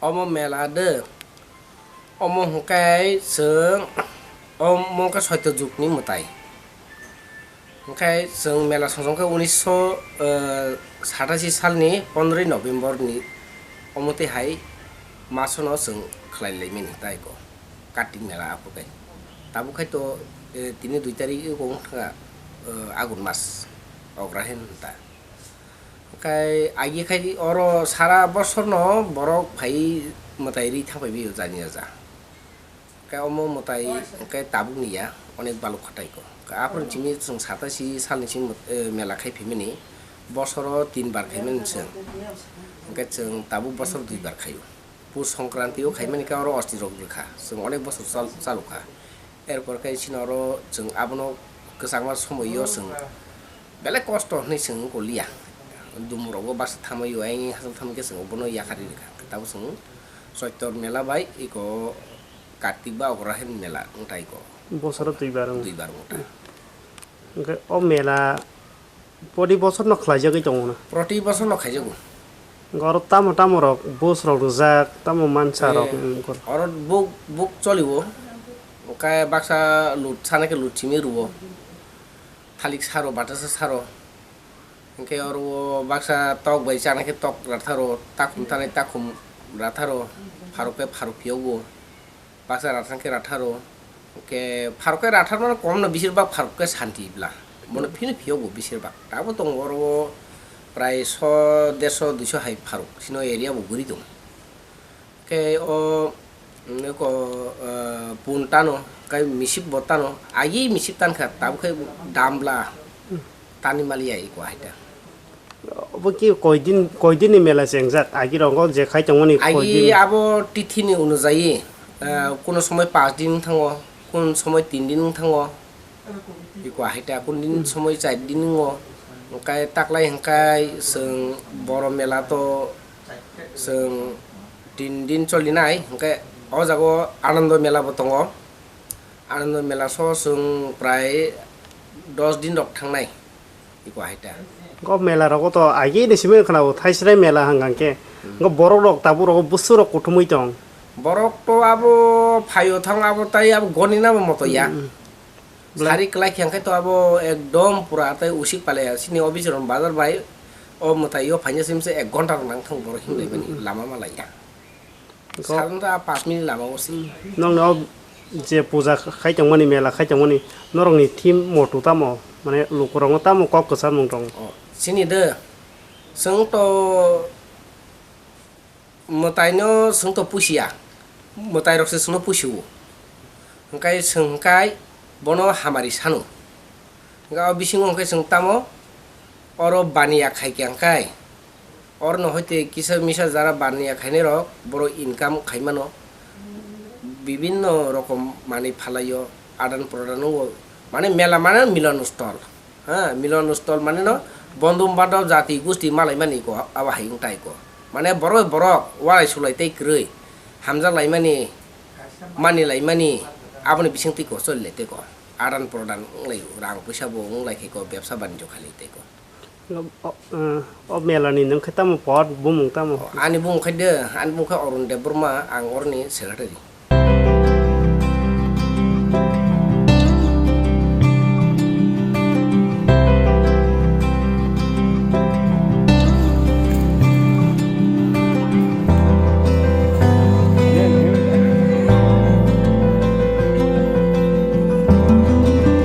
Omo melade omo hukai seng omo ka soito jukni mutai hukai seng mela song ke 1987 salni 15 November ni omo te hai masono seng khlai leimini tai ko kating mela apu kai tabu khai to tini 2 tarik ko agun mas ograhen ta kai agi khai oro sara bosor no borok phai motai ri thapai bi jani ja kai omo motai kai tabu niya onek baluk khatai ko apun chimi sung 87 salni sing mela khai phimini bosoro 3 bar khaimen seng kai sung tabu bosor 2 bar khayo pus Sankranti ও খাইমানি ka oro osti rok lekha sung onek bosor salukha erpor kai sinoro sung abono kesangma somoyo sung belek kosto ni sung kolia dumuro bas thamayo ai hasal thamke sung bono yakari lekha tabu sung soitor mela bai iko kartik ba ograhen mela ngtai ko বছৰত দুইবাৰ mota ও মেলা প্ৰতি বছৰ নখলাইজাগৈ দङ না proti bosor no khaijago ঘৰত তামো তামো ৰক বছ ৰক জাক তামো মানসা ৰক orot buk cholibo kai baksa lut sanake lutchimi rubo thalik saro batasa saro ke oro baksa tok bai sanake tok ratharo takum tane takum ratharo pharuke pharupiogo baksa rathangke ratharo ke pharuke rathar মানে কম না বেশিরভাগ pharuke শান্তিবলা মনে ফিনে ফিয়োগো বেশিরভাগ তাবো দং oro প্রায় 100 150 200 high pharuk sino area bo guri dong ke o ko puntano kai misip botano agi misip tan kha tabu kai dambla tani malia iko haita Apa ki koidin ni mela sengjak agi rong je khai tongmani আগে koidin আবো তিথিনি অনুযায়ী কোনো সময় 5 দিন থাঙো কোন সময় 3 দিন থাঙো ইকো হাইটা কোন দিন সময় 4 দিন ङो ओंखाय ताकलाय हंखाय जों बर' मेला तो जों 3 दिन चलिनाय ओंखाय अ जागो आनन्द मेलाबो दङ आनन्द मेला जों प्राय 10 दिन रक थांनाय इको हाइटा ko mela rok to agi ni simen khana thaisrai mela hangangke go borok rok tabu rok busu rok kuthumui tong borok to abo phayo thang abo tai abo goni na moto ya sari kelai khangkai to abo ekdom pura tai usik pale sini obisoron bazar bai o motai yo phanya simse 1 ঘন্টা nang thang borok himlai bani lama malai ya sarunda 5 minit lama osi nong no je puja khai tongmani mela khai tongmani norong ni thim motu tamo mane lukurong tamo kok kesam mong tong sini de seng to motai no seng to pusia motai rok se seng no pusiu hangkai sengkai bono hamari sanu ga bising hangkai seng tamo oro baniya khai kyangkai or no hoite kisa misa jara baniya khaine rok boro income khaimano বিভিন্ন রকম মানে ফালাইও আদান প্রদান মানে মেলা মানে মিলন স্থল হ্যাঁ মিলন স্থল মানে ন বন্ধু বান্ধব জাতি গোষ্ঠী মালাই মানি কো আবা হাইং তাই কো মানে বড় বড় ওয়াই সুলাইতাই ক্রৈ হামজা লাইমানি মানি লাইমানি আপনি বিসংতি কো চললেতে কো আদান প্রদান লাই রাং পয়সা বো লাইকে কো ব্যবসা বাণিজ্য খালিতাই কো o mela ni nang khata mo pot bumung tamo ani bung khade an bung kha orun de burma ang orni secretary